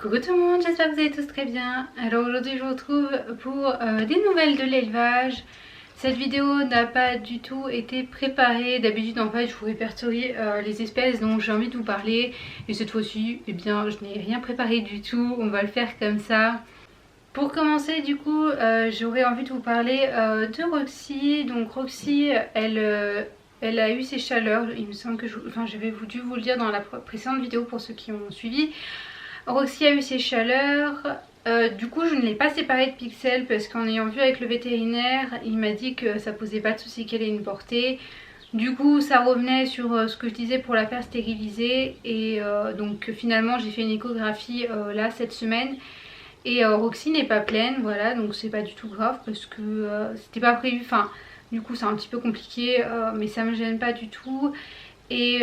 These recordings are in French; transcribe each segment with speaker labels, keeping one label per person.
Speaker 1: Coucou tout le monde, j'espère que vous allez tous très bien. Alors aujourd'hui je vous retrouve pour des nouvelles de l'élevage. Cette vidéo n'a pas du tout été préparée. D'habitude en fait je vous répertorie les espèces dont j'ai envie de vous parler. Et cette fois-ci, eh bien je n'ai rien préparé du tout, on va le faire comme ça. Pour commencer du coup, j'aurais envie de vous parler de Roxy. Donc Roxy, elle a eu ses chaleurs, il me semble que j'avais dû vous le dire dans la précédente vidéo pour ceux qui ont suivi. Roxy a eu ses chaleurs, du coup je ne l'ai pas séparée de Pixel parce qu'en ayant vu avec le vétérinaire, il m'a dit que ça posait pas de souci qu'elle ait une portée. Du coup ça revenait sur ce que je disais pour la faire stériliser et donc finalement j'ai fait une échographie là cette semaine. Et Roxy n'est pas pleine, voilà, donc c'est pas du tout grave parce que c'était pas prévu, enfin du coup c'est un petit peu compliqué mais ça me gêne pas du tout. Et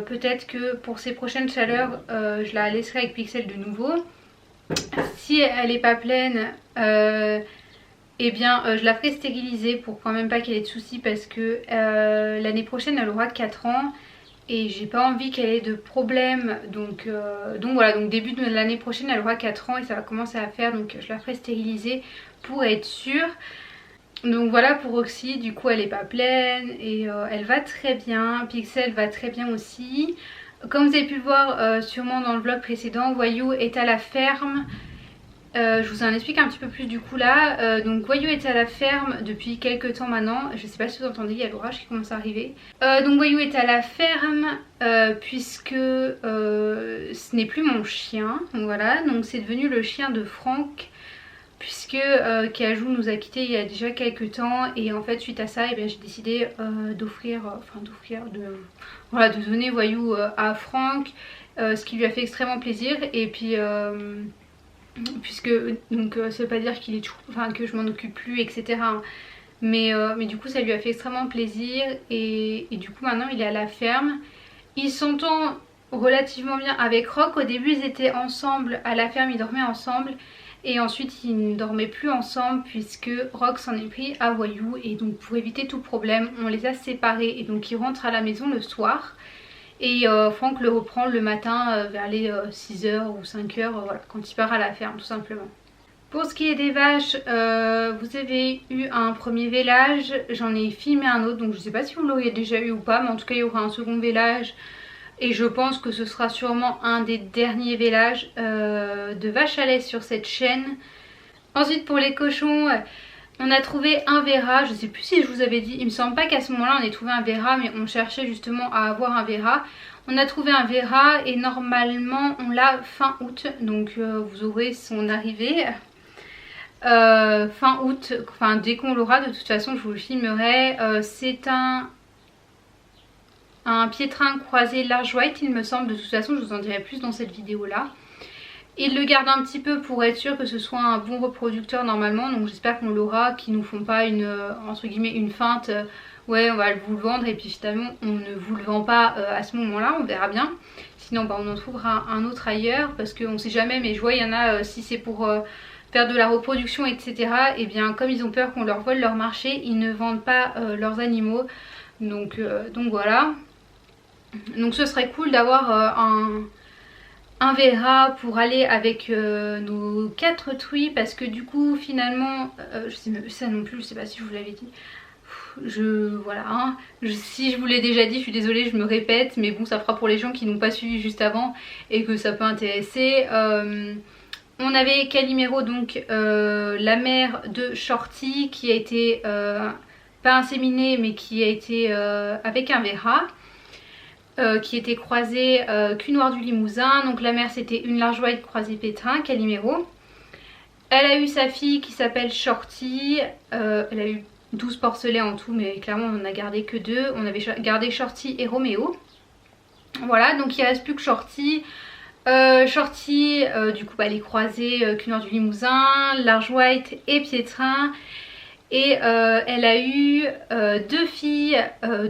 Speaker 1: peut-être que pour ces prochaines chaleurs je la laisserai avec Pixel de nouveau. Si elle n'est pas pleine, eh bien je la ferai stériliser pour quand même pas qu'elle ait de soucis parce que l'année prochaine elle aura 4 ans. Et j'ai pas envie qu'elle ait de problème, donc voilà, donc début de l'année prochaine elle aura 4 ans et ça va commencer à faire, donc je la ferai stériliser pour être sûre. Donc voilà pour Roxy, du coup elle est pas pleine et elle va très bien, Pixel va très bien aussi. Comme vous avez pu le voir sûrement dans le vlog précédent, Voyou est à la ferme. Je vous en explique un petit peu plus du coup là. Donc Voyou est à la ferme depuis quelques temps maintenant. Je sais pas si vous entendez, il y a l'orage qui commence à arriver. Donc Voyou est à la ferme puisque ce n'est plus mon chien. Voilà, donc c'est devenu le chien de Franck. Puisque Cajou nous a quittés il y a déjà quelques temps. Et en fait suite à ça, j'ai décidé de donner Voyou à Franck. Ce qui lui a fait extrêmement plaisir. Et puis... puisque donc ça veut pas dire qu'il est que je m'en occupe plus, etc. Mais du coup ça lui a fait extrêmement plaisir et du coup maintenant il est à la ferme. Il s'entend relativement bien avec Rock. Au début ils étaient ensemble à la ferme, ils dormaient ensemble et ensuite ils ne dormaient plus ensemble puisque Rock s'en est pris à Voyou et donc pour éviter tout problème on les a séparés et donc ils rentrent à la maison le soir. Et Franck le reprend le matin vers les 6h ou 5h, voilà, quand il part à la ferme tout simplement. Pour ce qui est des vaches, vous avez eu un premier vélage, j'en ai filmé un autre, donc je ne sais pas si vous l'auriez déjà eu ou pas, mais en tout cas il y aura un second vélage. Et je pense que ce sera sûrement un des derniers vélages de vaches à lait sur cette chaîne. Ensuite pour les cochons... on a trouvé un Vera, je sais plus si je vous avais dit, il me semble pas qu'à ce moment là on ait trouvé un Vera, mais on cherchait justement à avoir un Vera. On a trouvé un Vera et normalement on l'a fin août, donc vous aurez son arrivée fin août, enfin dès qu'on l'aura, de toute façon je vous le filmerai. C'est un piétrin croisé large white il me semble, de toute façon je vous en dirai plus dans cette vidéo là. Ils le gardent un petit peu pour être sûr que ce soit un bon reproducteur normalement, donc j'espère qu'on l'aura, qu'ils nous font pas une entre guillemets une feinte, ouais on va vous le vendre et puis finalement on ne vous le vend pas à ce moment là, on verra bien. Sinon on en trouvera un autre ailleurs parce qu'on sait jamais, mais je vois il y en a si c'est pour faire de la reproduction etc. Et bien comme ils ont peur qu'on leur vole leur marché, ils ne vendent pas leurs animaux, donc voilà. Donc ce serait cool d'avoir un Vera pour aller avec nos 4 truies parce que du coup finalement je sais même ça non plus, je sais pas si je vous l'avais dit. Voilà hein. Si je vous l'ai déjà dit, je suis désolée, je me répète, mais bon ça fera pour les gens qui n'ont pas suivi juste avant et que ça peut intéresser. On avait Calimero, donc la mère de Shorty qui a été pas inséminée mais qui a été avec un Vera. Qui était croisée cul noir du Limousin. Donc la mère c'était une large white croisée pétrin, Calimero. Elle a eu sa fille qui s'appelle Shorty. Elle a eu 12 porcelets en tout, mais clairement on en a gardé que 2. On avait gardé Shorty et Roméo. Voilà, donc il ne reste plus que Shorty. Shorty, du coup elle est croisée cul noir du Limousin, large white et piétrin. Et elle a eu 2 filles,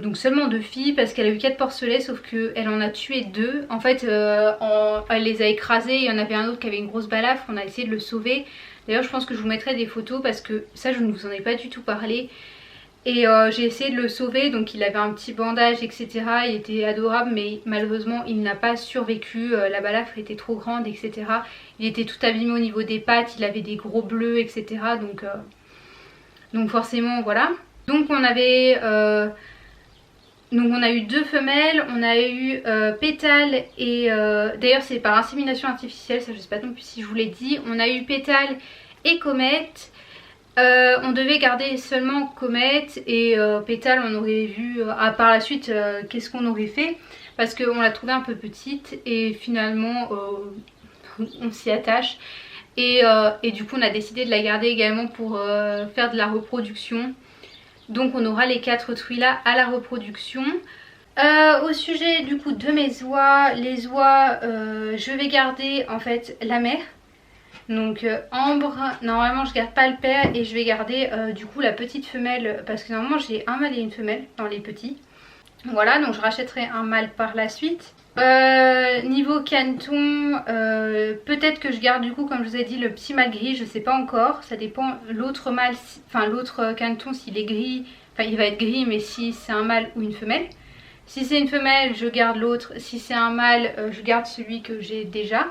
Speaker 1: donc seulement 2 filles parce qu'elle a eu 4 porcelets sauf qu'elle en a tué 2. En fait elle les a écrasés, il y en avait un autre qui avait une grosse balafre, on a essayé de le sauver. D'ailleurs je pense que je vous mettrai des photos parce que ça je ne vous en ai pas du tout parlé. Et j'ai essayé de le sauver, donc il avait un petit bandage etc, il était adorable mais malheureusement il n'a pas survécu, la balafre était trop grande etc. Il était tout abîmé au niveau des pattes, il avait des gros bleus etc, donc forcément voilà. Donc on avait donc on a eu 2 femelles, on a eu Pétale et d'ailleurs c'est par insémination artificielle, ça je sais pas non plus si je vous l'ai dit. On a eu Pétale et Comète. On devait garder seulement Comète et Pétale on aurait vu par la suite qu'est-ce qu'on aurait fait, parce qu'on l'a trouvée un peu petite et finalement on s'y attache et du coup on a décidé de la garder également pour faire de la reproduction. Donc on aura les 4 truies là à la reproduction. Au sujet du coup de mes oies, les oies je vais garder en fait la mère. Donc Ambre, normalement je garde pas le père et je vais garder du coup la petite femelle parce que normalement j'ai un mâle et une femelle dans les petits. Voilà, donc je rachèterai un mâle par la suite. Niveau caneton, peut-être que je garde du coup comme je vous ai dit le petit mâle gris, je sais pas encore, ça dépend l'autre mâle, enfin l'autre caneton s'il est gris, enfin il va être gris mais si c'est un mâle ou une femelle. Si c'est une femelle je garde l'autre, si c'est un mâle je garde celui que j'ai déjà.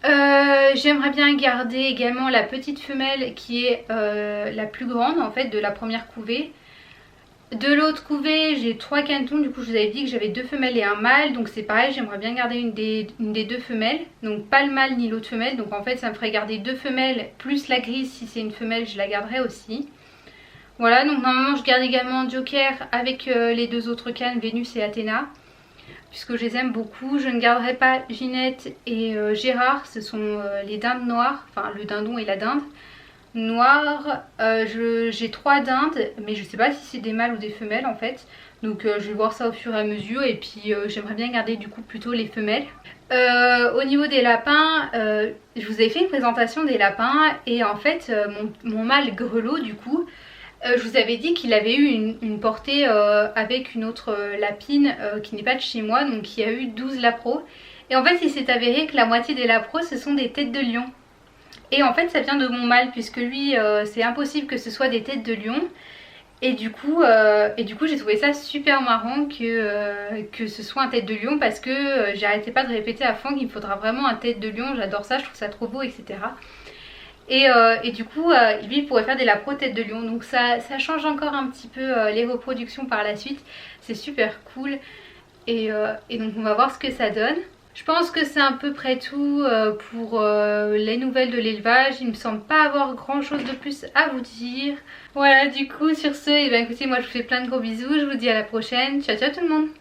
Speaker 1: J'aimerais bien garder également la petite femelle qui est la plus grande en fait de la première couvée. De l'autre couvée j'ai 3 canetons, du coup je vous avais dit que j'avais 2 femelles et un mâle, donc c'est pareil, j'aimerais bien garder une des 2 femelles, donc pas le mâle ni l'autre femelle, donc en fait ça me ferait garder 2 femelles plus la grise, si c'est une femelle je la garderai aussi. Voilà, donc normalement je garde également Joker avec les 2 autres canes, Vénus et Athéna, puisque je les aime beaucoup. Je ne garderai pas Ginette et Gérard, ce sont les dindes noires, enfin le dindon et la dinde noire. J'ai 3 dindes mais je sais pas si c'est des mâles ou des femelles en fait, donc je vais voir ça au fur et à mesure, et puis j'aimerais bien garder du coup plutôt les femelles. Au niveau des lapins, je vous avais fait une présentation des lapins et en fait mon mâle grelot du coup je vous avais dit qu'il avait eu une portée avec une autre lapine qui n'est pas de chez moi, donc il y a eu 12 lapros. Et en fait il s'est avéré que la moitié des lapros ce sont des têtes de lion. Et en fait ça vient de mon mâle, puisque lui c'est impossible que ce soit des têtes de lion. Et du coup j'ai trouvé ça super marrant que ce soit un tête de lion, parce que j'arrêtais pas de répéter à Fang qu'il me faudra vraiment un tête de lion, j'adore ça, je trouve ça trop beau etc. Et du coup lui il pourrait faire des lapros tête de lion, donc ça change encore un petit peu les reproductions par la suite, c'est super cool. Et donc on va voir ce que ça donne. Je pense que c'est à peu près tout pour les nouvelles de l'élevage. Il me semble pas avoir grand chose de plus à vous dire. Voilà, du coup sur ce, et ben écoutez, moi je vous fais plein de gros bisous, je vous dis à la prochaine, ciao ciao tout le monde.